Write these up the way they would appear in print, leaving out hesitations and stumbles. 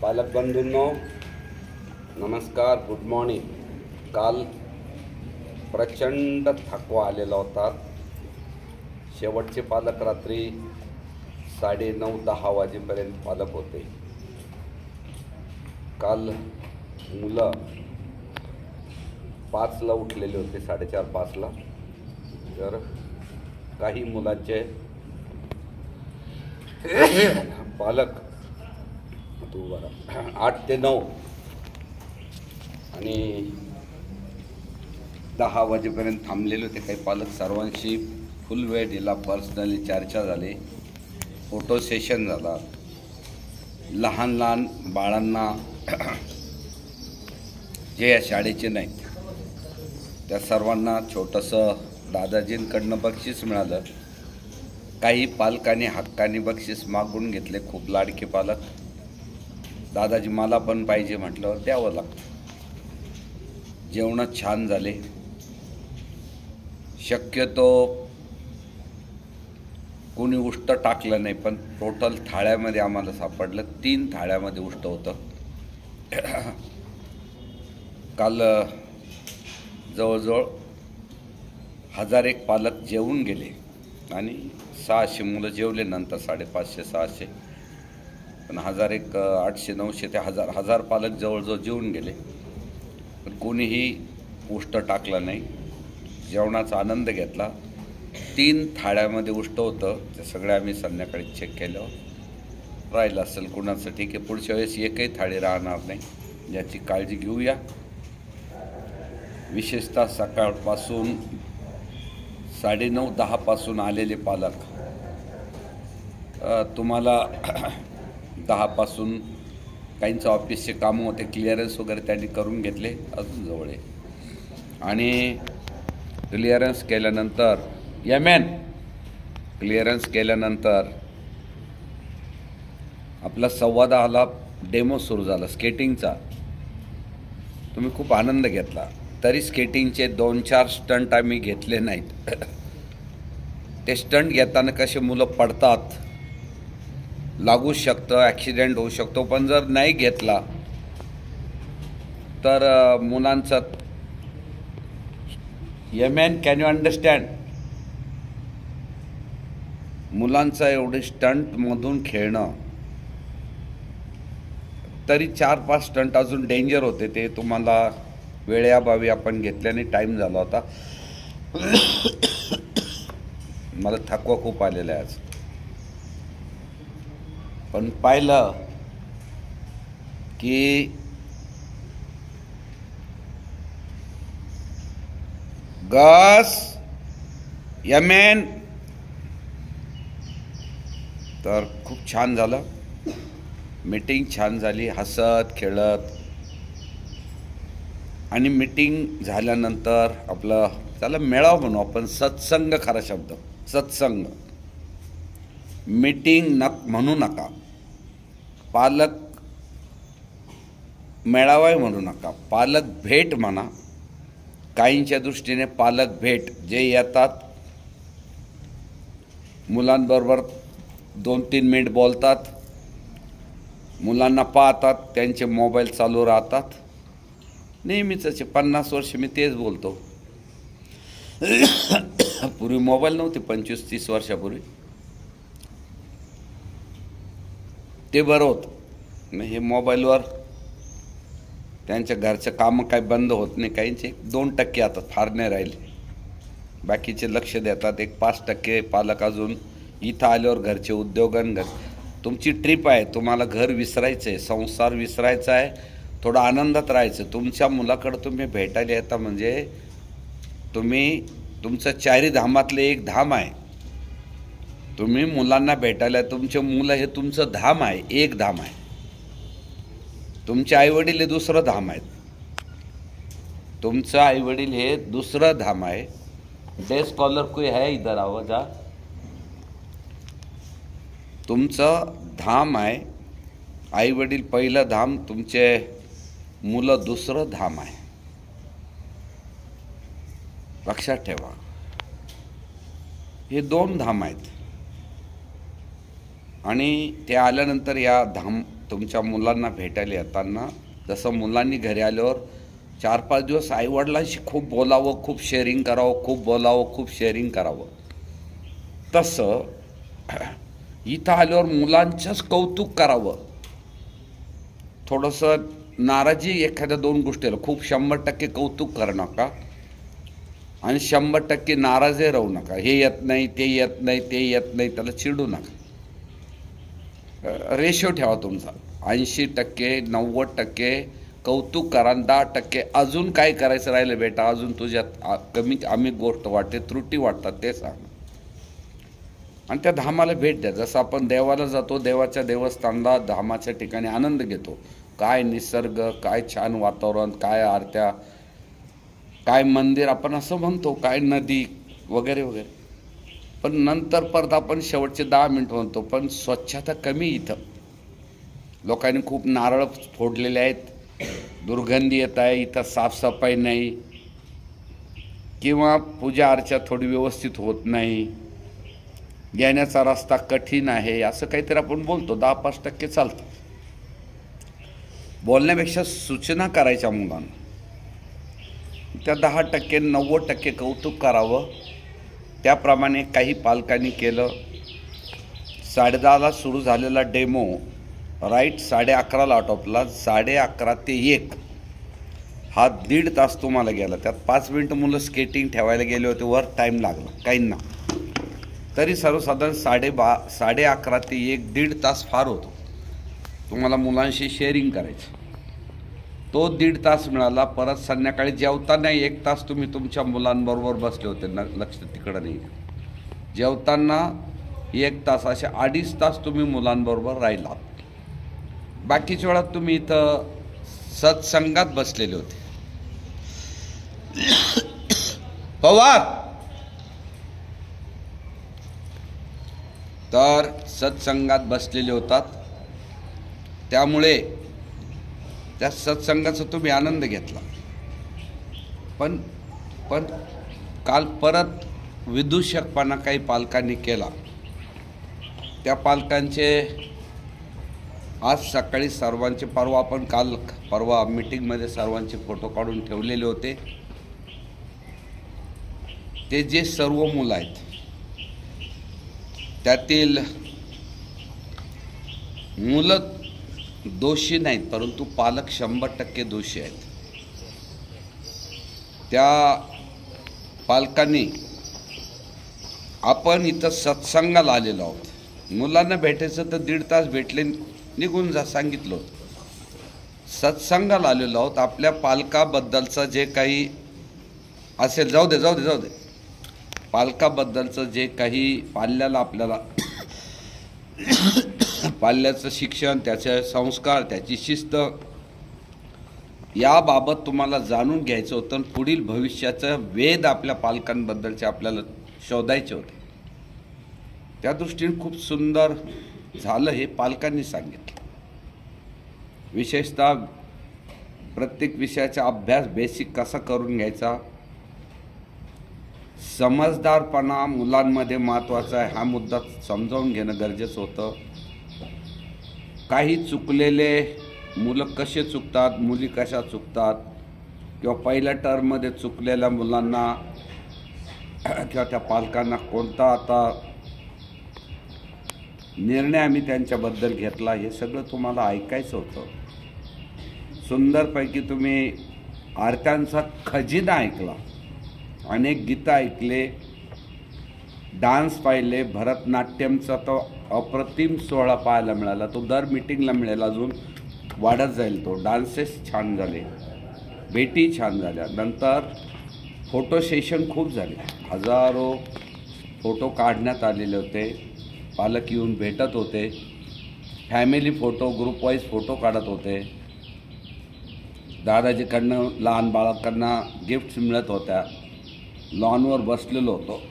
पालक बंधूंनो नमस्कार, good morning. काल प्रचंड थकवा आलेला होता। शेवटचे पालक रात्री 9:30-10 वाजेपर्यंत पालक होते। काल मुलं 5ला उठलेले होते, 4:30-5ला। तर काही मुलांचे पालक 8 ते 9 आणि 10 वाजेपर्यंत थांबलेले होते। काही पालक सर्वांशी फुल वेळ दिला, पर्सनली चर्चा झाली, फोटो सेशन झाला। लहान लहान बाळांना जे या शाळेचे नाहीत त्या सर्वांना छोटंसं दादाजींकडनं बक्षीस मिळालं। काही पालकांनी हक्काने बक्षीस मागून घेतले, खूप लाडके पालक। दादाजी मला पण पाहिजे म्हटल्यावर द्यावं लागतं। जेवण छान झाले। शक्यतो कोणी उष्ट टाकलं नाही, पण टोटल थाळ्यामध्ये आम्हाला सापडलं 3 थाळ्यामध्ये उष्ट होतं। काल जवळजवळ 1001 पालक जेवून गेले आणि 600 मुलं जेवले नंतर, 550-600। पण 1001 800-900 ते 1000 पालक जवळजवळ जेवून गेले, पण कोणीही उष्ट टाकलं नाही। जेवणाचा आनंद घेतला। 3 थाळ्यामध्ये उष्ट होतं, ते सगळे आम्ही संध्याकाळी चेक केलं। राहिलं असेल कुणाचं ठीक आहे, पुढच्या वेळेस एकही थाळी राहणार नाही, याची काळजी घेऊया। विशेषतः सकाळपासून 9:30-10 पासून आलेले पालक, तुम्हाला 10 पासून काहींचं ऑफिसचे कामं होते, क्लिअरन्स वगैरे त्यांनी करून घेतले, अजून जवळ आहे। आणि क्लिअरन्स केल्यानंतर क्लिअरन्स केल्यानंतर आपला 10:15ला डेमो सुरू झाला स्केटिंगचा। तुम्ही खूप आनंद घेतला, तरी स्केटिंगचे 2-4 स्टंट आम्ही घेतले नाहीत। ते स्टंट घेताना कसे मुलं पडतात, लागू शकतं, ॲक्सिडेंट होऊ शकतो, पण जर नाही घेतला तर मुलांचं कॅन यू अंडरस्टँड, मुलांचं एवढे स्टंटमधून खेळणं, तरी 4-5 स्टंट अजून डेंजर होते। ते तुम्हाला वेळेअभावी आपण घेतल्याने टाईम झाला होता। मला थकवा खूप आलेला आहे आज, पण पाहिलं की गस तर खूप छान झालं। मीटिंग छान झाली, हसत खेळत। आणि मीटिंग झाल्यानंतर आपलं त्याला मेळावा म्हणू आपण, सत्संग खरा शब्द, सत्संग। मीटिंग म्हणू नका, पालक मेळावा म्हणू नका, पालक भेट म्हणा। काहींच्या दृष्टीने पालक भेट, जे येतात मुलांबरोबर 2-3 मिनिट बोलतात, मुलांना पाहतात, त्यांचे मोबाईल चालू राहतात, नेहमीच 50 वर्ष मी तेच बोलतो। पूर्वी मोबाईल नव्हते, 25-30 वर्षापूर्वी, ते बरं होतं। हे मोबाईलवर त्यांच्या घरचं कामं काय बंद होत नाही, काहींचे 2% आता फार नाही राहिले, बाकीचे लक्ष देतात। 5% पालक अजून इथं आल्यावर घरचे उद्योगन, तुमची ट्रिप आहे, तुम्हाला घर विसरायचं आहे, संसार विसरायचा आहे, थोडं आनंदात राहायचं। तुमच्या मुलाकडं तुम्ही भेटायला येता म्हणजे तुमचं 4 धामातले एक धाम आहे। तुम्ही मुलांना भेटायला, तुमचे मुलं हे तुमचं धाम आहे, एक धाम आहे। तुमचे आईवडील हे दुसरं धाम आहेत, तुमचं आईवडील हे दुसरं धाम आहे। डे स्कॉलर कोई है इधर, आवाज आ। तुमचं धाम आहे, आईवडील पहिलं धाम, तुमचे मुलं दुसरं धाम आहे, लक्षात ठेवा। हे 2 धाम आहेत आणि ते आल्यानंतर या तुमच्या मुलांना भेटायला येताना जसं मुलांनी घरी आल्यावर 4-5 दिवस आईवडिलांशी खूप बोलावं, खूप शेअरिंग करावं, खूप बोलावं, खूप शेअरिंग करावं, तसं इथं आल्यावर मुलांचंच कौतुक करावं. थोडंसं नाराजी एखाद्या 2 गोष्टीला खूप 100% कौतुक करू नका आणि 100% नाराजही राहू नका. हे येत नाही, ते येत नाही, ते येत नाही, त्याला चिडू नका. रेशो ठेवा तुमचा 80% 90% कौतुक करा, 10% अजून काय करायचं राहिलं बेटा, अजून तुझ्यात कमी आम्ही गोष्ट वाटते, त्रुटी वाटतात ते सांग. आणि त्या धामाला भेट द्या. जसं आपण देवाला जातो, देवाच्या देवस्थानला धामाच्या ठिकाणी आनंद घेतो, काय निसर्ग, काय छान वातावरण, काय आरत्या, काय मंदिर आपण असं म्हणतो, काय नदी वगैरे वगैरे. पण नंतर परत आपण शेवटचे 10 मिनिट म्हणतो, पण स्वच्छता कमी इथं. लोकांनी खूप नारळ फोडलेले आहेत, दुर्गंधी येत आहे, इथं साफसफाई नाही किंवा पूजा अर्चा थोडी व्यवस्थित होत नाही, येण्याचा रस्ता कठीण आहे, असं काहीतरी आपण बोलतो. 10-5% चालतं. बोलण्यापेक्षा सूचना करायच्या मुलांना. त्या 10% 90% कौतुक करावं. त्याप्रमाणे काही पालकांनी केलं. 10:30ला सुरू झालेला डेमो राईट 11:30ला आटोपला. 11:30 ते 1 हा 1.5 तास तुम्हाला गेला. त्यात 5 मिनटं मुलं स्केटिंग ठेवायला गेले होते, वर टाईम लागला काहींना. तरी सर्वसाधारण 11:30 ते 1 1.5 तास फार होतो. तुम्हाला मुलांशी शेअरिंग करायचं, तो 1.5 तास मिळाला. परत संध्याकाळी जेवताना 1 तास तुम्ही तुमच्या मुलांबरोबर बसले होते ना, लक्ष तिकडं नाही. जेवताना 1 तास, असे 2.5 तास तुम्ही मुलांबरोबर राहिलात. बाकीच्या वेळात तुम्ही इथं सत्संगात बसलेले होते. पवार तर सत्संगात बसलेले होतात, त्यामुळे त्या सत्संगाचा तुम्ही आनंद घेतला. पण काल परत विदूषकपणा काही पालकांनी केला. त्या पालकांचे आज सकाळी सर्वांचे, परवा मीटिंगमध्ये सर्वांचे फोटो काढून ठेवलेले होते. ते जे सर्व मुलं आहेत त्यातील मुलं दोषी नाहीत, परंतु पालक 100% दोषी आहेत. त्या पालकांनी, आपण इथं सत्संगाला आलेलो आहोत, मुलांना भेटायचं तर 1.5 तास भेटले, निघून जा सांगितलं होतं. सत्संगाला आलेलो आहोत. आपल्या पालकाबद्दलचं जे काही असेल, जाऊ दे, पालकाबद्दलचं जे काही पाल्याला आपल्याला पाल्याचं शिक्षण, त्याचे संस्कार, त्याची शिस्त याबाबत तुम्हाला जाणून घ्यायचं होतं. पुढील भविष्याचं वेध आपल्या पालकांबद्दलचे आपल्याला शोधायचे होते. त्या दृष्टीने खूप सुंदर झालं हे पालकांनी सांगितलं. विशेषतः प्रत्येक विषयाचा अभ्यास बेसिक कसा करून घ्यायचा, समजदारपणा मुलांमध्ये महत्त्वाचा आहे, हा मुद्दा समजावून घेणं गरजेचं होतं. काही चुकलेले मुलं कसे चुकतात, मुली कशा चुकतात, किंवा पहिल्या टर्ममध्ये चुकलेल्या मुलांना किंवा त्या पालकांना कोणता आता निर्णय आम्ही त्यांच्याबद्दल घेतला, हे सगळं तुम्हाला ऐकायचं होतं. सुंदरपैकी तुम्ही आरत्यांचा खजिना ऐकला, अनेक गीतं ऐकले, डान्स पाहिले. भरतनाट्यमचा तो अप्रतिम सोहळा पाहायला मिळाला. तो दर मीटिंगला मिळेल, अजून वाढत जाईल. तो डान्सेस छान झाले, भेटी छान झाल्या. नंतर फोटो सेशन खूप झाले, हजारो फोटो काढण्यात आलेले होते. पालक येऊन भेटत होते, family photo, group wise photo काढत होते. दादाजीकडनं लहान बाळांना गिफ्ट्स मिळत होत्या. लॉनवर बसलेलो होतो.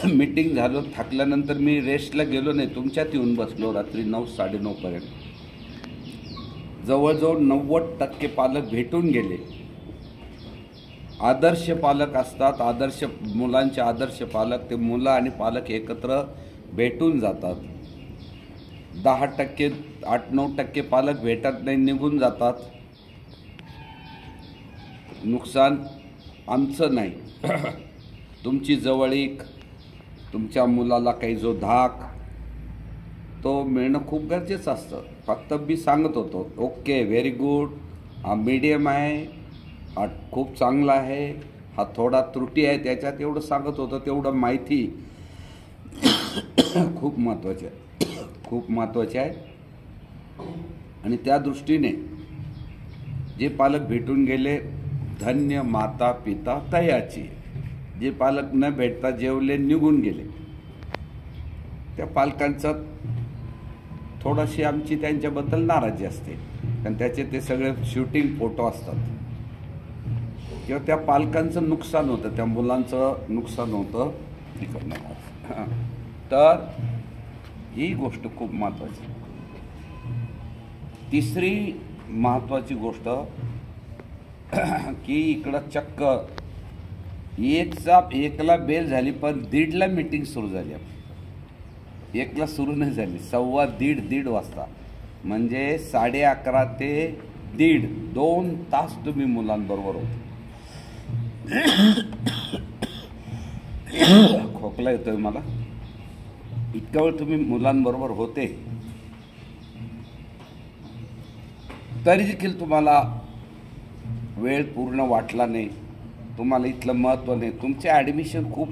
मीटिंग झालं, थकल्यानंतर मी रेस्टला गेलो नाही, तुमच्यात येऊन बसलो रात्री 9 साडेनऊ पर्यंत. जवळजवळ 90% पालक भेटून गेले. आदर्श पालक असतात, मुलांचे आदर्श पालक, ते मुलं आणि पालक एकत्र भेटून जातात. 10%, 8-9% पालक भेटत नाही, निघून जातात. नुकसान आमचं नाही, तुमची जवळीक, तुमच्या मुलाला काही जो धाक तो मिळणं खूप गरजेचं असतं. फक्त मी सांगत होतो, ओके व्हेरी गुड, हा मीडियम आहे, हा खूप चांगला आहे, हा थोडा त्रुटी आहे त्याच्यात, एवढं सांगत होतं. तेवढं माहिती खूप महत्त्वाची आहे, खूप महत्त्वाची आहे. आणि त्या दृष्टीने जे पालक भेटून गेले, धन्य माता पिता तयाची. जे पालक न भेटता जेवले, निघून गेले, त्या पालकांचा थोडीशी आमची त्यांच्याबद्दल नाराजी असते. कारण त्याचे ते सगळे शूटिंग फोटो असतात किंवा त्या पालकांचं नुकसान होतं, त्या मुलांचं नुकसान होतं. तर ही गोष्ट खूप महत्त्वाची. तिसरी महत्त्वाची गोष्ट की इकडं चक्क एकला बेल झाली, पण 1:30ला मीटिंग सुरू झाली. 1ला सुरू नाही झाली, 1:15 वाजता, म्हणजे 11:30 ते 1:30, 2 तास तुम्ही मुलांबरोबर होते. खोकला येतोय मला. इतका वेळ तुम्ही मुलांबरोबर होते, तरी देखील तुम्हाला वेळ पूर्ण वाटला नाही, तुम्हाला इथलं महत्त्व नाही. तुमचे ॲडमिशन खूप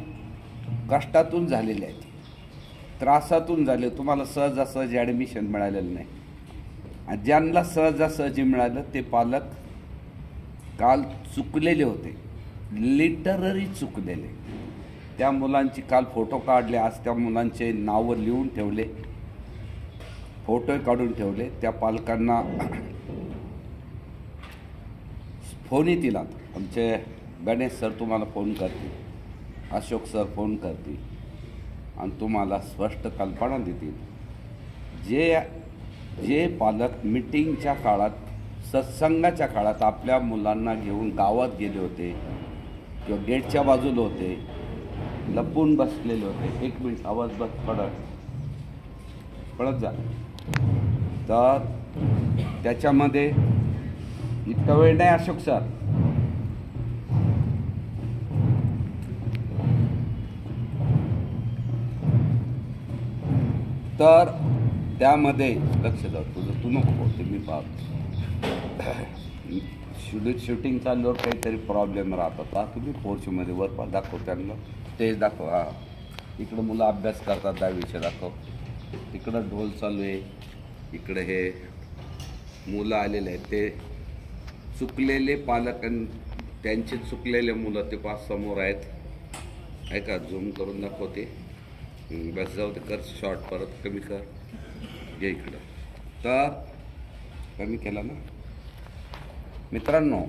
कष्टातून झालेले आहेत, त्रासातून झाले, तुम्हाला सहजासहजी ॲडमिशन मिळालेलं नाही. आणि ज्यांना सहजासहजी मिळालं ते पालक काल चुकलेले होते, लिटररी चुकलेले. त्या मुलांची काल फोटो काढले, आज त्या मुलांचे नावं लिहून ठेवले, फोटो काढून ठेवले. त्या पालकांना फोन येतील. आमचे गणेश सर तुम्हाला फोन करतील, अशोक सर फोन करतील आणि तुम्हाला स्पष्ट कल्पना देतील. जे पालक मीटिंगच्या काळात, सत्संगाच्या काळात आपल्या मुलांना घेऊन गावात गेले होते किंवा गेटच्या बाजूला होते, लपून बसलेले होते. 1 मिनिट आवाज पडत जा. तर त्याच्यामध्ये इतका वेळ नाही अशोक सर. तर त्यामध्ये लक्ष द्या, तुझं तू नको बोलते, मी पाहतो. शूटिंग चालल्यावर काहीतरी प्रॉब्लेम राहतात. हा तुम्ही पोर्चमध्ये वर दाखव, त्यांना स्टेज दाखव. हा इकडं मुलं अभ्यास करतात, 10वीचे दाखव. इकडं ढोल चालू आहे, इकडे हे मुलं आलेले आहेत, ते चुकलेले पालक आणि त्यांचे चुकलेले मुलं ते 5 समोर आहेत. ऐका, झूम करून दाखवते. बस जाऊ दे, कर शॉर्ट, परत कमी कर, घे इकडं. तर कमी केला ना मित्रांनो.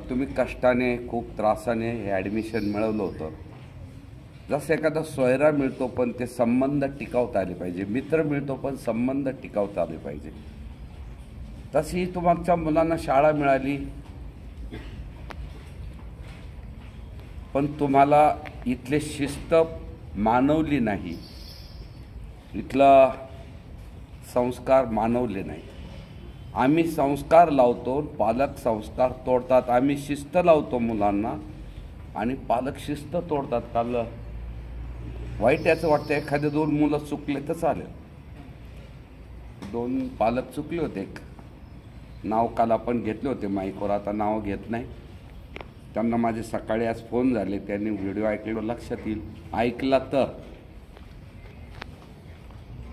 तुम्ही कष्टाने, खूप त्रासाने हे ॲडमिशन मिळवलं होतं. जसं एखादा सोयरा मिळतो पण ते संबंध टिकवता आले पाहिजे, मित्र मिळतो पण संबंध टिकवता आले पाहिजे, तशी तुमच्या मुलांना शाळा मिळाली. पण तुम्हाला इथले शिस्त मानवली नाही, इथला संस्कार मानवले नाही. आम्ही संस्कार लावतो, पालक संस्कार तोडतात. आम्ही शिस्त लावतो मुलांना आणि पालक शिस्त तोडतात. काल वाईट याचं वाटतं, एखादे 2 मुलं चुकले तर चालेल. 2 पालक चुकले होते. एक नाव काल आपण घेतले होते माईकवर, आता नाव घेत नाही. त्यांना माझे सकाळी आज फोन झाले, त्यांनी व्हिडिओ ऐकलं, लक्षात येईल. ऐकला तर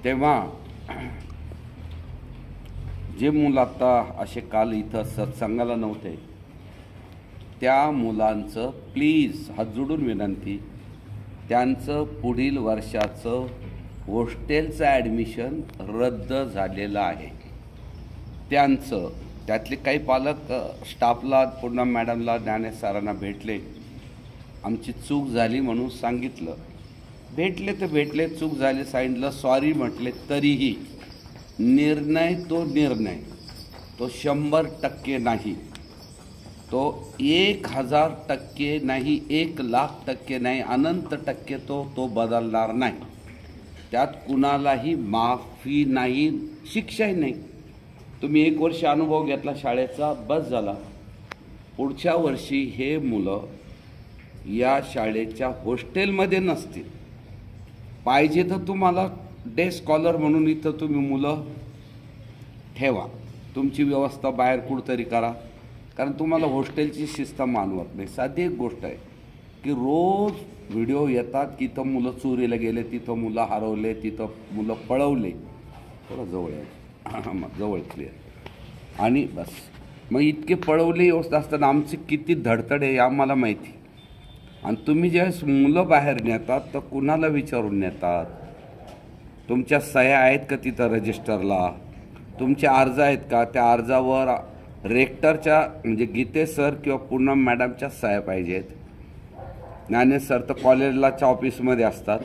तेव्हा जे मुलं आता असे काल इथं सत्संगाला नव्हते, त्या मुलांचं प्लीज हात जोडून विनंती, त्यांचं पुढील वर्षाचं हॉस्टेलचं ॲडमिशन रद्द झालेलं आहे. त्यातले काही पालक स्टाफला, पूर्ण मॅडमला, ज्ञानेश सरांना भेटले, आमची चूक झाली म्हणून सांगितलं. भेटले तर भेटले, चूक झाली सांगितलं, सॉरी म्हटले. तरीही निर्णय तो 100% नाही, तो 1000% नाही, 1,00,000% नाही, अनंत टक्के तो बदलणार नाही. त्यात कुणालाही माफी नाही, शिक्षाही नाही. तुम्ही 1 वर्ष अनुभव घेतला शाळेचा, बस झाला. पुढच्या वर्षी हे मुलं या शाळेच्या हॉस्टेलमध्ये नसतील. पाहिजे तर तुम्हाला डे स्कॉलर म्हणून इथं तुम्ही मुलं ठेवा, तुमची व्यवस्था बाहेर कुठंतरी करा, कारण तुम्हाला हॉस्टेलची शिस्त मानवत नाही. साधी एक गोष्ट आहे की रोज व्हिडिओ येतात की इथं मुलं चोरीला गेले, तिथं मुलं हरवले, तिथं मुलं पळवले. थोडं जवळ आहे, जवळ क्लिअर. आणि बस मग इतके पळवले व्यवस्था असताना आमची किती धडधड आहे आम्हाला माहिती. आणि तुम्ही ज्यावेळेस मुलं बाहेर नेतात तर कुणाला विचारून नेतात? तुमच्या सह्या आहेत का तिथं रजिस्टरला? तुमचे अर्ज आहेत का? त्या अर्जावर रेक्टरच्या म्हणजे गीते सर किंवा पूनम मॅडमच्या सह्या पाहिजेत. ज्ञानेश सर तर कॉलेजलाच्या ऑफिसमध्ये असतात,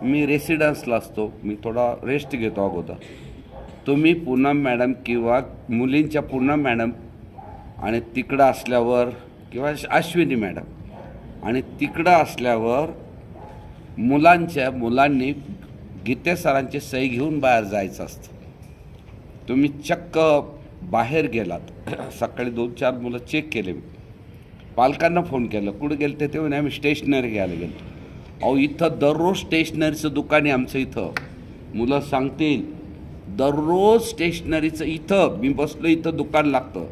मी रेसिडन्सला असतो, मी थोडा रेस्ट घेतो अगोदर. तुम्ही पूनम मॅडम किंवा मुलींच्या पूनम मॅडम आणि तिकडं असल्यावर किंवा अश्विनी मॅडम आणि तिकडं असल्यावर मुलांनी गीते सरांची सही घेऊन बाहेर जायचं असतं. तुम्ही चक्क बाहेर गेलात, सकाळी 2-4 मुलं चेक केले, पालकांना फोन केलं, कुठं गेलं ते म्हणे आम्ही स्टेशनरी घ्यायला गेलो. अहो इथं दररोज स्टेशनरीचं दुकान आहे आमचं इथं. मुलं सांगतील दररोज स्टेशनरीचं इथं मी बसलो, इथं दुकान लागतं.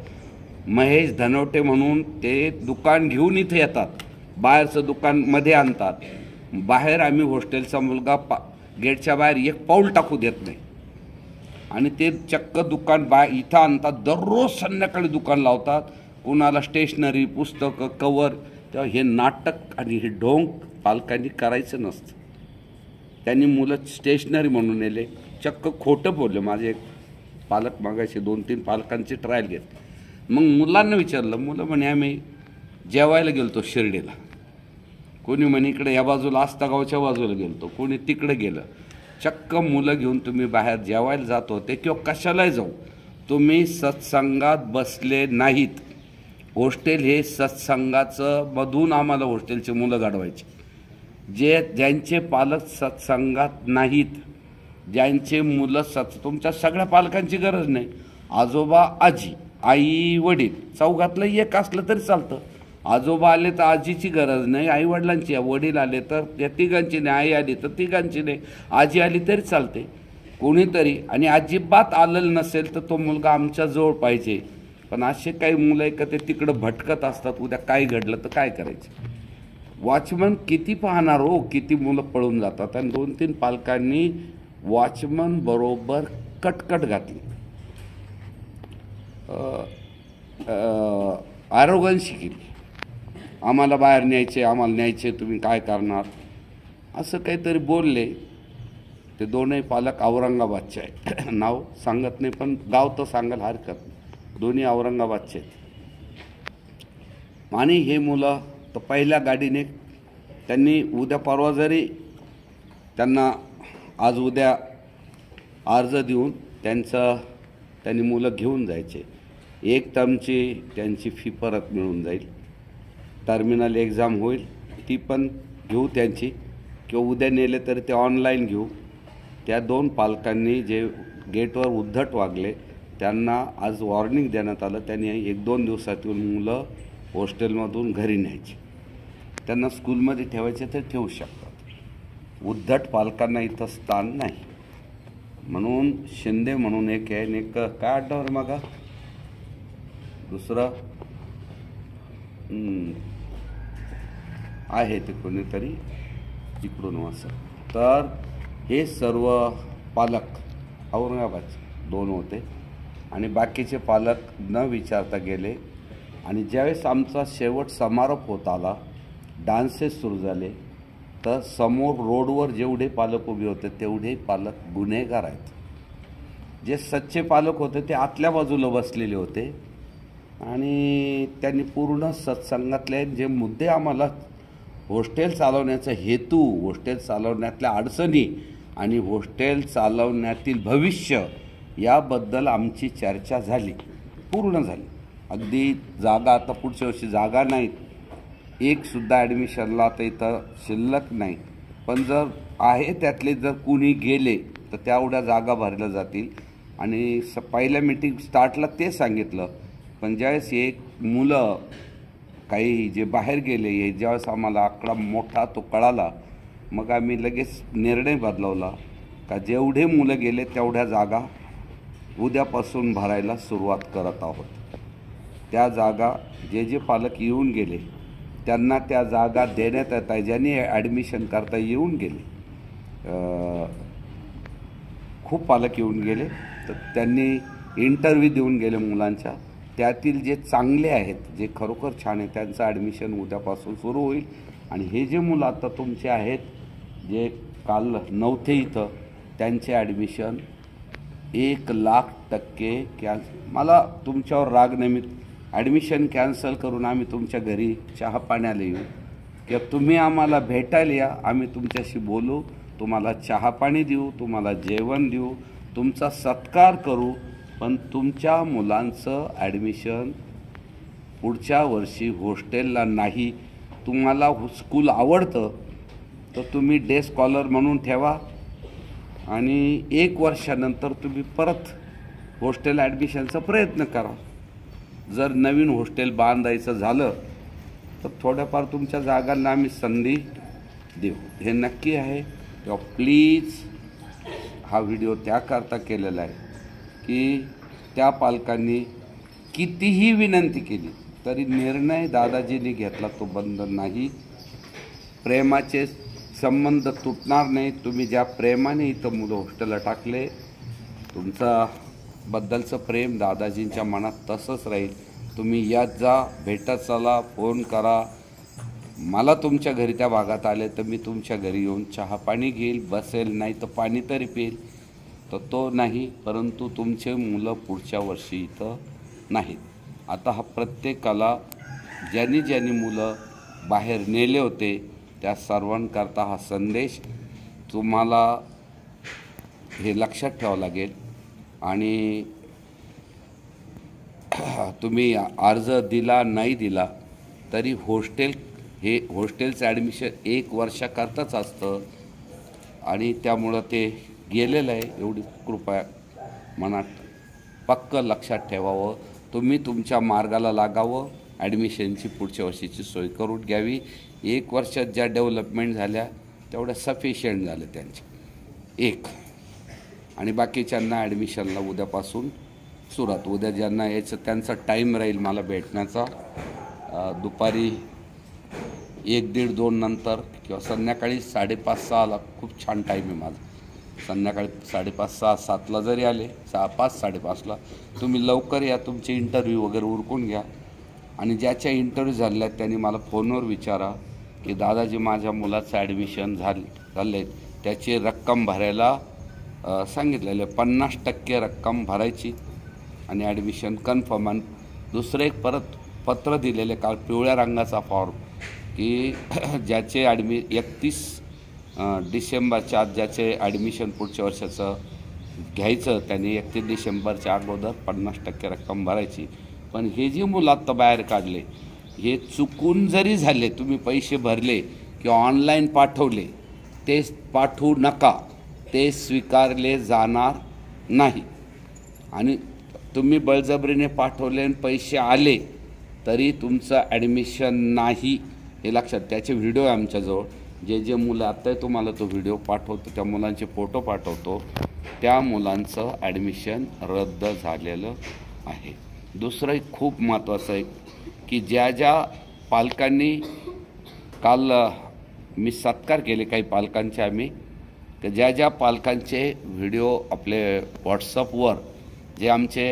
महेश धनवटे म्हणून ते दुकान घेऊन इथं येतात, बाहेरचं दुकान मध्ये आणतात. बाहेर आम्ही हॉस्टेलचा मुलगा गेटच्या बाहेर 1 पाऊल टाकू देत नाही. आणि ते चक्क दुकान इथं आणतात, दररोज संध्याकाळी दुकान लावतात. कुणाला स्टेशनरी, पुस्तकं, कवर. तेव्हा हे नाटक आणि हे ढोंग पालकांनी करायचं नसतं. त्यांनी मुलं स्टेशनरी म्हणून नेले, चक्क खोटं बोलले. माझे एक पालक मागायचे 2-3 पालकांची ट्रायल घेतली. मग मुलांना विचारलं, मुलं म्हणे आम्ही जेवायला गेलतो शिर्डीला, कोणी म्हणे इकडे या बाजूला आस्तागावच्या बाजूला गेलतो, कोणी तिकडे गेलं. चक्क मुलं घेऊन तुम्ही बाहेर जेवायला जात होते किंवा कशालाही जाऊ, तुम्ही सत्संगात बसले नाहीत. हॉस्टेल हे सत्संगाचं मधून आम्हाला हॉस्टेलचे मुलं घडवायचे, ज्यांचे पालक सत्संगात नाहीत, ज्यांचे मुलं तुमच्या सगळ्या पालकांची गरज नाही. आजोबा, आजी, आई, वडील चौघातलं एक असलं तरी चालतं. आजोबा आले तर आजीची गरज नाही, आई वडिलांची. वडील आले तर त्या तिघांची नाही, आई आली तर तिघांची नाही, आजी आली तरी चालते कोणीतरी. आणि अजिबात आलेलं नसेल तर तो मुलगा आमच्या जवळ पाहिजे. पण असे काही मुलं आहे का ते तिकडं भटकत असतात, उद्या काय घडलं तर काय करायचं? वॉचमन किती पाहणार हो, किती मुलं पळून जातात. आणि 2-3 पालकांनी वॉचमन बरोबर कटकट घातली, आरोगन्सी केली. आम्हाला बाहेर न्यायचे, आम्हाला न्यायचे, तुम्ही काय करणार, असं काहीतरी बोलले. ते 2ही पालक औरंगाबादचे आहेत, नाव सांगत नाही पण गाव तर सांगायला हरकत नाही. दोन्ही औरंगाबादचे आहेत. आणि हे मुलं तर पहिल्या गाडीने त्यांनी उद्या परवा जरी त्यांना आज उद्या अर्ज देऊन त्यांनी मुलं घेऊन जायचे. एक टर्मची त्यांची फी परत मिळून जाईल. टर्मिनल एक्झाम होईल, ती पण घेऊ त्यांची, किंवा उद्या नेले तरी ते ऑनलाईन घेऊ. त्या 2 पालकांनी जे गेटवर उद्धट वागले त्यांना आज वॉर्निंग देण्यात आलं. त्यांनी 1-2 दिवसातून मुलं हॉस्टेलमधून घरी न्यायची. त्यांना स्कूलमध्ये ठेवायचे तर ठेवू शकतात. उद्धट पालकांना इथं स्थान नाही. म्हणून शिंदे म्हणून एक आहे, एक काय आडनावर मग दुसरं आहे ते कोणीतरी इकडून असं. तर हे सर्व पालक औरंगाबादचे 2 होते आणि बाकीचे पालक न विचारता गेले. आणि ज्यावेळेस आमचा शेवट समारोप होत आला, डान्सेस सुरू झाले, तर समोर रोडवर जेवढे पालक उभे होते तेवढे पालक गुन्हेगार आहेत. जे सच्चे पालक होते ते आतल्या बाजूला बसलेले होते आणि त्यांनी पूर्ण सत्संगातले जे मुद्दे आम्हाला हॉस्टेल चालवण्याचा हेतू, हॉस्टेल चालवण्यातल्या अडचणी आणि हॉस्टेल चालवण्यातील भविष्य याबद्दल आमची चर्चा झाली, पूर्ण झाली. अगदी जागा आता पुढच्या वर्षी जागा नाहीत, एकसुद्धा ॲडमिशनला आता इथं शिल्लक नाही. पण जर आहे त्यातले जर कुणी गेले तर तेवढ्या जागा भरल्या जातील. आणि पहिल्या मीटिंग स्टार्टला ते सांगितलं, पण ज्यावेळेस एक मुलं काही जे बाहेर गेले हे ज्यावेळेस आम्हाला आकडा मोठा तो कळाला, मग आम्ही लगेच निर्णय बदलवला का जेवढे मुलं गेले तेवढ्या जागा उद्यापासून भरायला सुरुवात करत आहोत. त्या जागा जे पालक येऊन गेले त्यांना त्या जागा देण्यात येत आहे. ज्यांनी ॲडमिशन करता येऊन गेले, खूप पालक येऊन गेले तर त्यांनी इंटरव्ह्यू देऊन गेले मुलांच्या. त्यातील जे चांगले आहेत, जे खरोखर छान आहे, त्यांचं ॲडमिशन उद्यापासून सुरू होईल. आणि हे जे मुलं आता तुमचे आहेत जे काल नव्हते इथं, त्यांचे ॲडमिशन 1,00,000% मला तुमच्यावर राग नाही. ॲडमिशन कॅन्सल करून आम्ही तुमच्या घरी चहा पाण्याला येऊ किंवा तुम्ही आम्हाला भेटायला या, आम्ही तुमच्याशी बोलू, तुम्हाला चहा पाणी देऊ, तुम्हाला जेवण देऊ, तुमचा सत्कार करू. पण तुमच्या मुलांचं ॲडमिशन पुढच्या वर्षी हॉस्टेलला नाही. तुम्हाला स्कूल आवडतं तर तुम्ही डे स्कॉलर म्हणून ठेवा आणि 1 वर्षानंतर तुम्ही परत हॉस्टेल ॲडमिशनचा प्रयत्न करा. जर नवीन हॉस्टेल बांधायचं झालं तर थोड्याफार तुमच्या जागांना आम्ही संधी देऊ, हे नक्की आहे. तेव्हा प्लीज हा व्हिडिओ त्याकरता केलेला आहे की त्या पालकांनी कितीही विनंती केली तरी निर्णय दादाजींनी घेतला तो बंद नाही. प्रेमाचे संबंध तुटणार नाही. तुम्ही ज्या प्रेमाने इथं मुलं हॉस्टेलला टाकले, तुमचा बद्दलचं प्रेम दादाजींच्या मनात तसंच राहील. तुम्ही यात जा, भेटत चला, फोन करा. मला तुमच्या घरी त्या भागात आले तर मी तुमच्या घरी येऊन चहा पाणी घेईल, बसेल, नाही तर पाणी तरी पिईल. तर तो नाही, परंतु तुमचे मुलं पुढच्या वर्षी इथं नाहीत. आता हा प्रत्येकाला ज्यांनी मुलं बाहेर नेले होते त्या सर्वांकरता हा संदेश तुम्हाला हे लक्षात ठेवावं लागेल. आणि तुम्ही अर्ज दिला नाही दिला तरी हॉस्टेलचं ॲडमिशन 1 वर्षाकरताच असतं आणि त्यामुळं ते गेलेलं आहे. एवढी कृपया मनात पक्क लक्षात ठेवावं. तुम्ही तुमच्या मार्गाला लागावं, ॲडमिशनची पुढच्या वर्षीची सोय करून घ्यावी. 1 वर्षात ज्या डेव्हलपमेंट झाल्या तेवढ्या सफिशियंट झाल्या त्यांच्या 1. आणि बाकीच्यांना ॲडमिशनला उद्यापासून सुरुवात. उद्या ज्यांना यायचं त्यांचा टाईम राहील मला भेटण्याचा, दुपारी 1-1:30-2 नंतर किंवा संध्याकाळी 5:30-6ला. खूप छान टाईम आहे माझा. संध्याकाळी 5:30-6-7ला जरी आले, 5:30-5:30ला तुम्ही लवकर या. तुमचे इंटरव्ह्यू वगैरे उरकून घ्या. आणि ज्याच्या इंटरव्ह्यू झाले आहेत त्यांनी मला फोनवर विचारा की दादाजी माझ्या मुलाचं ॲडमिशन झालं आहे, त्याची रक्कम भरायला सांगितलेलं आहे. 50% रक्कम भरायची आणि ॲडमिशन कन्फर्म. आणि दुसरं एक परत पत्र दिलेले काल पिवळ्या रंगाचा फॉर्म की ज्याचे 31 डिसेंबरच्या आत ज्याचे ॲडमिशन पुढच्या वर्षाचं घ्यायचं त्यांनी 31 डिसेंबरच्या अगोदर 50% रक्कम भरायची. पण हे जे मुलं आत्ता बाहेर काढले हे चुकून जरी झाले, तुम्ही पैसे भरले किंवा ऑनलाईन पाठवले, ते पाठवू नका. ते स्वीकारले जाणार नाही. आणि तुम्ही बळजबरीने पाठवले आणि पैसे आले तरी तुमचं ॲडमिशन नाही, हे लक्षात. त्याचे व्हिडिओ आहे आमच्याजवळ. जे मुलं आत्ता तुम्हाला तो व्हिडिओ पाठवतो, त्या मुलांचे फोटो पाठवतो, त्या मुलांचं ॲडमिशन रद्द झालेलं आहे. दुसरं एक खूप महत्त्वाचं आहे की ज्या पालकांनी काल मी सत्कार केले काही पालकांचे, आम्ही तर ज्या पालकांचे व्हिडिओ आपले व्हॉट्सअपवर जे आमचे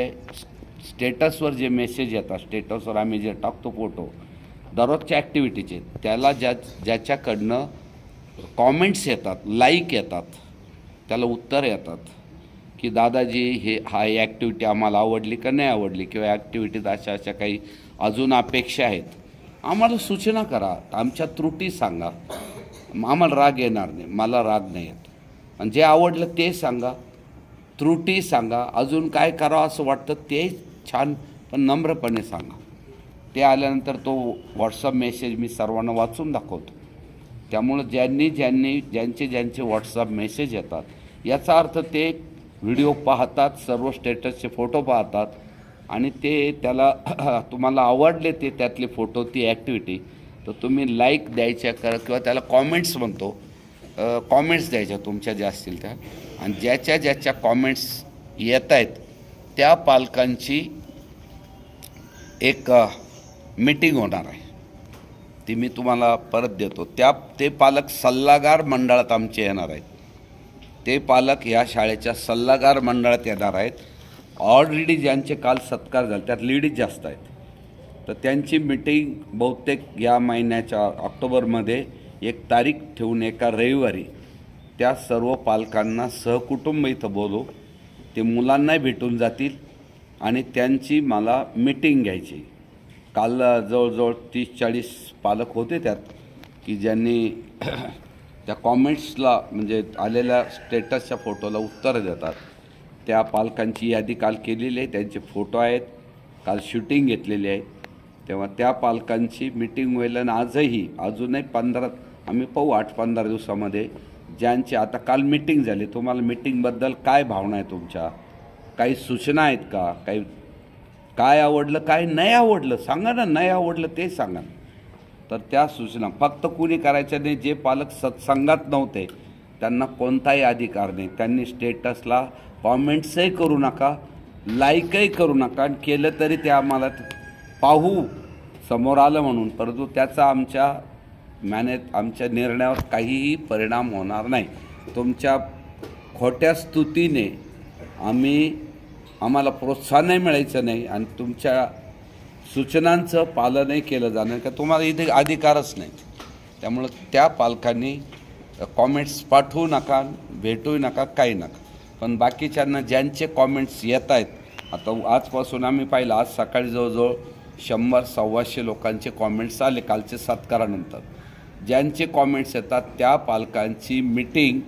स्टेटसवर जे मेसेज येतात, स्टेटसवर आम्ही जे टाकतो फोटो दररोजच्या ॲक्टिव्हिटीचे, त्याला ज्याच्याकडनं कॉमेंट्स येतात, लाईक येतात, त्याला उत्तर येतात की दादाजी हा ॲक्टिव्हिटी आम्हाला आवडली का नाही आवडली, किंवा ॲक्टिव्हिटीत अशा काही अजून अपेक्षा आहेत, आम्हाला सूचना करा, आमच्या त्रुटी सांगा. आम्हाला राग येणार नाही, मला राग नाही येत. आणि जे आवडलं ते सांगा, त्रुटी सांगा, अजून काय करावं असं वाटतं ते छान पण नम्रपणे सांगा. ते आल्यानंतर तो व्हॉट्सअप मेसेज मी सर्वांना वाचून दाखवतो त्यामुळं ज्यांचे व्हॉट्सअप मेसेज येतात याचा अर्थ ते व्हिडिओ पाहतात, सर्व स्टेटसचे फोटो पाहतात आणि ते त्याला तुम्हाला आवडले ते त्यातले फोटो, ती ॲक्टिव्हिटी, तर तुम्ही लाईक द्यायच्या किंवा त्याला कॉमेंट्स म्हणतो, कॉमेंट्स द्यायच्या तुमच्या ज्या असतील त्या, आणि ज्याच्या कॉमेंट्स येत आहेत त्या पालकांची एक मीटिंग होणार आहे, ती मी तुम्हाला परत देतो. ते पालक सल्लागार मंडळात आमचे येणार आहेत. ते पालक ह्या शाळेच्या सल्लागार मंडळात येणार आहेत. ऑलरेडी ज्यांचे काल सत्कार झाले त्यात लेडीज जास्त आहेत, तर त्यांची मीटिंग बहुतेक या महिन्याच्या ऑक्टोबरमध्ये एक तारीख ठेवून एका रविवारी त्या सर्व पालकांना सहकुटुंब इथं बोलू, ते मुलांनाही भेटून जातील आणि त्यांची मला मीटिंग घ्यायची. काल जवळजवळ 30-40 पालक होते त्यात की ज्यांनी त्या कॉमेंट्सला म्हणजे आलेल्या स्टेटसच्या फोटोला उत्तर देतात. त्या पालकांची यादी काल केलेली आहे, त्यांचे फोटो आहेत, काल शूटिंग घेतलेली आहे. तेव्हा त्या पालकांची मीटिंग होईल आणि अजूनही आम्ही पाहू 8-15 दिवसामध्ये ज्यांची आता काल मीटिंग झाली. तुम्हाला मीटिंगबद्दल काय भावना आहे तुमच्या, काही सूचना आहेत का, काय आवडलं काय नाही आवडलं सांगा ना, नाही आवडलं ते सांगा. तर त्या सूचना फक्त कुणी करायच्या नाही. जे पालक सत्संगात नव्हते त्यांना कोणताही अधिकार नाही. त्यांनी स्टेटसला कॉमेंट्सही करू नका, लाईकही करू नका, आणि केलं तरी ते आम्हाला पाहू समोर आलं म्हणून, परंतु त्याचा आमच्या निर्णयावर काहीही परिणाम होणार नाही. तुमच्या खोट्या स्तुतीने आम्हाला प्रोत्साहनही मिळायचं नाही आणि तुमच्या सूचनांचं पालनही केलं जाणार का तुम्हाला इथे अधिकारच नाही. त्यामुळं त्या पालकांनी कॉमेंट्स पाठवू नका, भेटू नका, काही नका. पण बाकीच्यांना ज्यांचे कॉमेंट्स येत आहेत, आता आजपासून आम्ही पाहिलं, आज सकाळी जवळजवळ 100-125 लोकांचे कॉमेंट्स आले कालचे सत्कारानंतर. ज्यांचे कॉमेंट्स येतात त्या पालकांची मीटिंग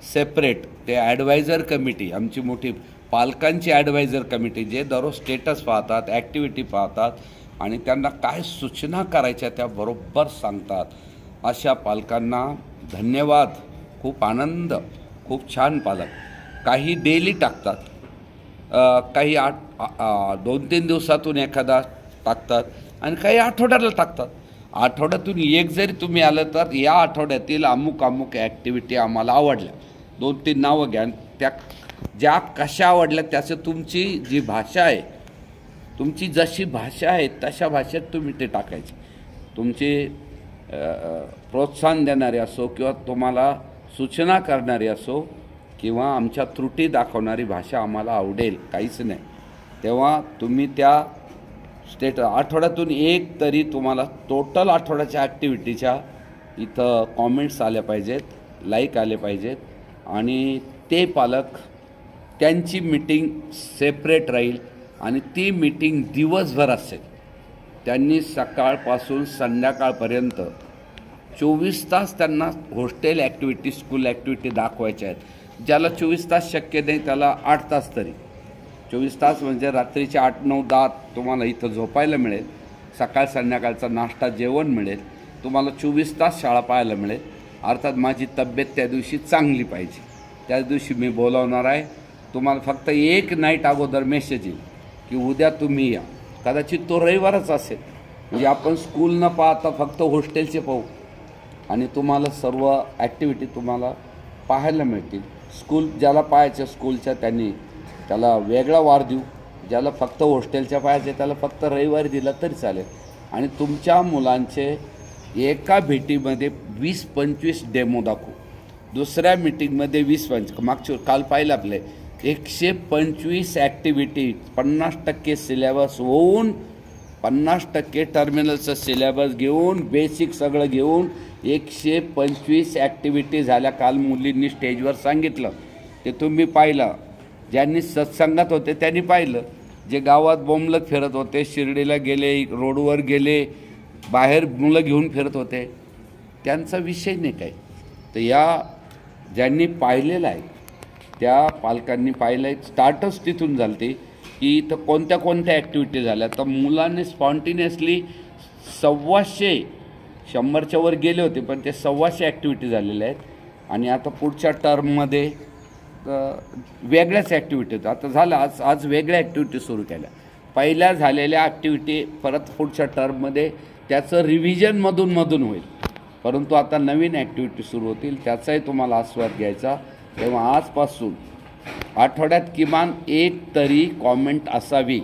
सेपरेट, ते ॲडवायझर कमिटी, आमची मोठी पालकांची ॲडवायझर कमिटी, जे दररोज स्टेटस पाहतात, ॲक्टिव्हिटी पाहतात आणि त्यांना काय सूचना करायच्या त्या बरोबर सांगतात. अशा पालकांना धन्यवाद, खूप आनंद, खूप छान पालक. काही डेली टाकतात, काही 2-3 दिवसातून एखादा टाकतात आणि काही आठवड्याला टाकतात. आठवड्यातून एक जरी तुम्ही आलं तर या आठवड्यातील अमुक ॲक्टिव्हिटी आम्हाला आवडल्या, 2-3 नावं घ्या, त्या ज्या कशा आवडल्या त्याचं तुमची जी भाषा आहे, तुमची जशी भाषा आहे तशा भाषेत तुम्ही ते टाकायचे. तुमचे प्रोत्साहन देणारे असो किंवा तुम्हाला सूचना करणारी असो किंवा आमच्या त्रुटी दाखवणारी भाषा आम्हाला आवडेल, काहीच नाही. तेव्हा तुम्ही त्या आठवड्यातून एक तरी तुम्हाला टोटल आठवड्याच्या ॲक्टिव्हिटीच्या इथं कॉमेंट्स आल्या पाहिजेत, लाईक आले पाहिजेत आणि ते पालक त्यांची मीटिंग सेपरेट राहील आणि ती मीटिंग दिवसभर असेल. त्यांनी सकाळपासून संध्याकाळपर्यंत 24 तास त्यांना हॉस्टेल ॲक्टिव्हिटी, स्कूल ॲक्टिव्हिटी दाखवायच्या आहेत. ज्याला 24 तास शक्य नाही त्याला 8 तास तरी, 24 तास म्हणजे रात्रीचे 8-9-10 तुम्हाला इथं झोपायला मिळेल, सकाळ संध्याकाळचा नाश्ता जेवण मिळेल, तुम्हाला 24 तास शाळा पाहायला मिळेल. अर्थात माझी तब्येत त्या दिवशी चांगली पाहिजे, त्याच दिवशी मी बोलावणार आहे. तुम्हाला फक्त एक नाईट अगोदर मेसेज येईल की उद्या तुम्ही या, कदाचित तो रविवारच असेल, म्हणजे आपण स्कूल न पाहता फक्त हॉस्टेलचे पाहू आणि तुम्हाला सर्व ॲक्टिव्हिटी तुम्हाला पाहायला मिळतील. स्कूल ज्याला पाहायचं स्कूलच्या त्याला वेगळा वार देऊ, ज्याला फक्त हॉस्टेलच्या पाहायचे त्याला फक्त रविवारी दिला तरी चालेल. आणि तुमच्या मुलांचे एका भेटीमध्ये 20-25 डेमो दाखवू, दुसऱ्या मीटिंगमध्ये 20-25, मागच्या काल पाहिलं आपले 125 ॲक्टिव्हिटी, 50% सिलेबस होऊन, 50% टर्मिनलचं सिलेबस घेऊन, बेसिक सगळं घेऊन 125 ॲक्टिव्हिटी झाल्या. काल मुलींनी स्टेजवर सांगितलं, ते तुम्ही पाहिलं. ज्यांनी सत्संगात होते त्यांनी पाहिलं, जे गावात बोंबलत फिरत होते, शिर्डीला गेले, रोडवर गेले, बाहेर मुलं घेऊन फिरत होते, त्यांचा विषय नाही काय. तर या ज्यांनी पाहिलेलं आहे त्या पालकांनी पाहिलं आहे. स्टार्टच तिथून झालं ते की इथं कोणत्या ॲक्टिव्हिटी झाल्या. तर मुलांनी स्पॉन्टिनियसली 100च्या वर गेले होते, पण ते 125 ॲक्टिव्हिटी झालेल्या आहेत आणि आता पुढच्या टर्ममध्ये वेगळ्याच ॲक्टिव्हिटी आता झालं. आज वेगळ्या ॲक्टिव्हिटी सुरू केल्या. पहिल्या झालेल्या ॲक्टिव्हिटी परत पुढच्या टर्ममध्ये त्याचं रिव्हिजन मधून होईल, परंतु आता नवीन ॲक्टिव्हिटी सुरू होतील, त्याचाही तुम्हाला आस्वाद घ्यायचा. तेव्हा आजपासून आठवड्यात किमान एक तरी कॉमेंट असावी.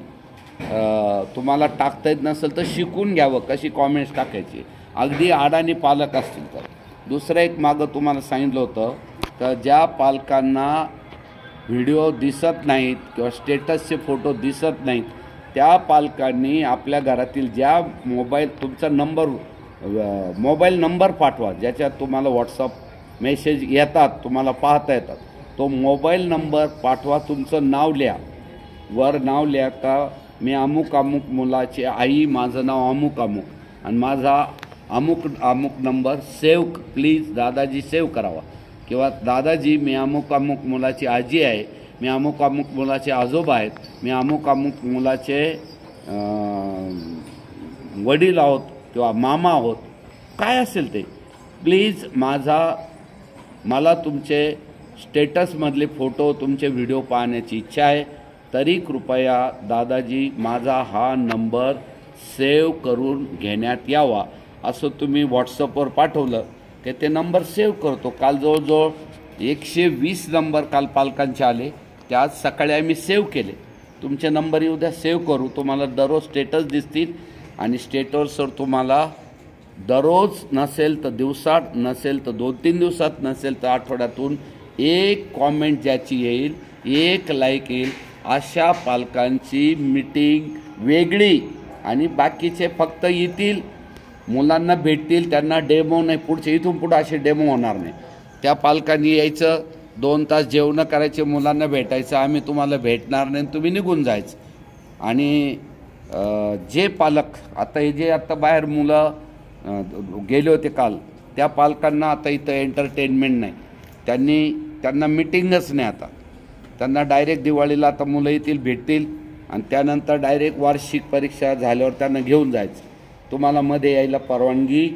तुम्हाला टाकता येत नसेल तर शिकून घ्यावं कशी कॉमेंट्स टाकायची, अगदी अडाणी पालक असतील तर. दुसरं एक मागं तुम्हाला सांगितलं होतं तर ज्या पालकांना व्हिडिओ दिसत नाहीत किंवा स्टेटसचे फोटो दिसत नाहीत त्या पालकांनी आपल्या घरातील ज्या तुमचा मोबाईल नंबर पाठवा, ज्याच्यात तुम्हाला व्हॉट्सअप मेसेज येतात, तुम्हाला पाहता येतात. तो मोबाईल नंबर पाठवा, तुमचं नाव लिहा, वर नाव लिहा का मी अमुक मुलाची आई, माझं नाव अमुक आणि माझा अमुक number save please Dadaji save करावा. किंवा दादाजी मी अमुक मुलाची आजी आहे, मी अमुक मुलाचे आजोबा आहेत, मी अमुक मुलाचे वडील आहोत किंवा मामा आहोत, काय असेल ते प्लीज मला तुमचे स्टेटसमधले फोटो, तुमचे व्हिडिओ पाहण्याची इच्छा आहे. तरी कृपया दादाजी माझा हा नंबर सेव्ह करून घेण्यात यावा. असं तुम्ही व्हॉट्सअपवर पाठवलं की ते नंबर सेव्ह करतो. काल जवळजवळ 120 नंबर काल पालकांचे आले, ते आज सकाळी आम्ही सेव्ह केले. तुमचे नंबर उद्या सेव्ह करू, तुम्हाला दररोज स्टेटस दिसतील आणि स्टेटसवर तुम्हाला दररोज नसेल तर दिवसात, नसेल तर 2-3 दिवसात, नसेल तर आठवड्यातून एक कॉमेंट ज्याची येईल, एक लाईक येईल, अशा पालकांची मीटिंग वेगळी आणि बाकीचे फक्त येतील, मुलांना भेटतील, त्यांना डेमो नाही, इथून पुढे असे डेमो होणार नाही. त्या पालकांनी यायचं, 2 तास जेवण करायचे, मुलांना भेटायचं, आम्ही तुम्हाला भेटणार नाही, तुम्ही निघून जायचं. आणि जे पालक आता बाहेर मुलं गेले होते काल, त्या पालकांना आता इथं एंटरटेनमेंट नाही, त्यांना मिटिंगच नाही. आता त्यांना डायरेक्ट दिवाळीला आता मुलं येतील, भेटतील आणि त्यानंतर डायरेक्ट वार्षिक परीक्षा झाल्यावर त्यांना घेऊन जायचं. तुम्हाला मध्ये यायला परवानगी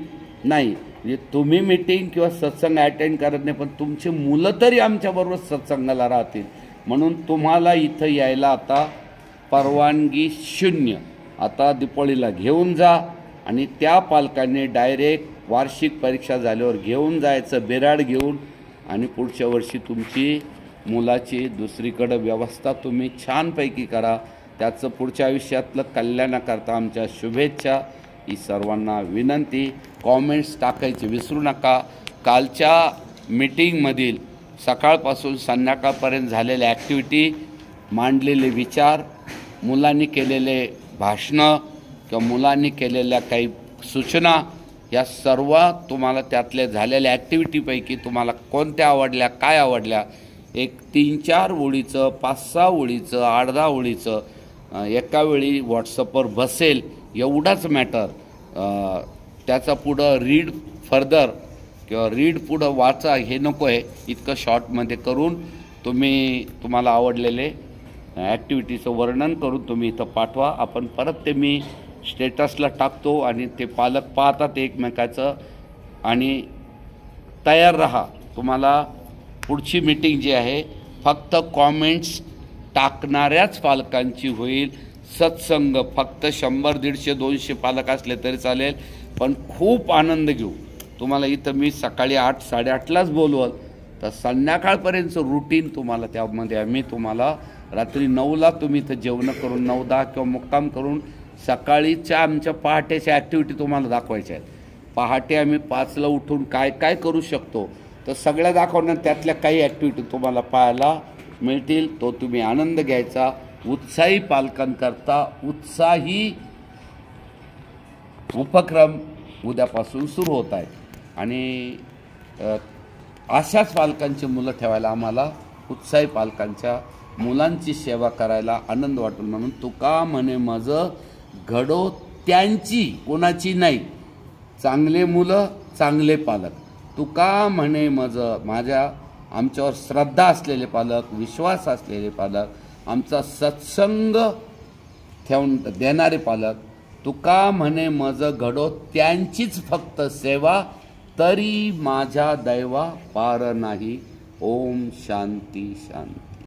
नाही. म्हणजे तुम्ही मीटिंग किंवा सत्संग अटेंड करत नाही, पण तुमची मुलं तरी आमच्याबरोबर सत्संगाला राहतील, म्हणून तुम्हाला इथं यायला आता परवानगी 0. आता दिवाळीला घेऊन जा आणि त्या पालकांनी डायरेक्ट वार्षिक परीक्षा झाल्यावर घेऊन जायचं, बिराड घेऊन, आणि पुढच्या वर्षी तुमची मुलाची दुसरीकडं व्यवस्था तुम्ही छानपैकी करा. त्याचं पुढच्या आयुष्यातलं कल्याणाकरता आमच्या शुभेच्छा. ही सर्वांना विनंती. कॉमेंट्स टाकायचे विसरू नका. कालच्या मीटिंगमधील सकाळपासून संध्याकाळपर्यंत झालेल्या ॲक्टिव्हिटी, मांडलेले विचार, मुलांनी केलेले भाषणं किंवा मुलांनी केलेल्या काही सूचना, या सर्व तुम्हाला त्यातल्या झालेल्या ॲक्टिव्हिटीपैकी तुम्हाला कोणत्या आवडल्या, काय आवडल्या, एक 3-4 ओळीचं, 5-6 ओळीचं, 8-10 ओळीचं एका वेळी व्हॉट्सअपवर बसेल एवढाच मॅटर. त्याचा पुढं रीड फर्दर किंवा रीड पुढं वाचा हे नको आहे. इतकं शॉर्टमध्ये करून तुम्हाला आवडलेले ॲक्टिव्हिटीचं वर्णन करून तुम्ही इथं पाठवा. आपण परत ते मी स्टेटसला टाकतो आणि ते पालक पाहतात एकमेकाचं. आणि तयार रहा. तुम्हाला पुढची मीटिंग जी आहे फक्त कॉमेंट्स टाकणाऱ्याच पालकांची होईल. सत्संग फक्त 100-150-200 पालक असले तरी चालेल, पण खूप आनंद घेऊ. तुम्हाला इथं मी सकाळी 8-8:30लाच बोलवल, तर संध्याकाळपर्यंतचं रुटीन तुम्हाला त्यामध्ये आम्ही तुम्हाला रात्री 9ला तुम्ही इथं जेवण करून 9-10 किंवा मुक्काम करून सकाळीच्या आमच्या पहाटेच्या ॲक्टिव्हिटी तुम्हाला दाखवायच्या आहेत. पहाटे आम्ही 5ला उठून काय काय करू शकतो तर सगळ्या दाखवणार. त्यातल्या काही ॲक्टिव्हिटी तुम्हाला पाहायला मिळतील. तो तुम्ही आनंद घ्यायचा. उत्साही पालकांकरता उत्साही उपक्रम उद्यापासून सुरू होत आहेत आणि अशाच पालकांची मुलं ठेवायला आम्हाला, उत्साही पालकांच्या मुलांची सेवा करायला आनंद वाटतो. म्हणून तुका म्हणे माझं घडो त्यांची, कोणाची नाही. चांगले मुलं, चांगले पालक. तुका म्हणे माझ्या आमच्यावर श्रद्धा असलेले पालक, विश्वास असलेले पालक, आमचा सत्संग ठेवून देणारे पालक, तुका म्हणे मज घडो त्यांचीच फक्त सेवा, तरी माझ्या दैवा पार नाही. ओम शांती शांती.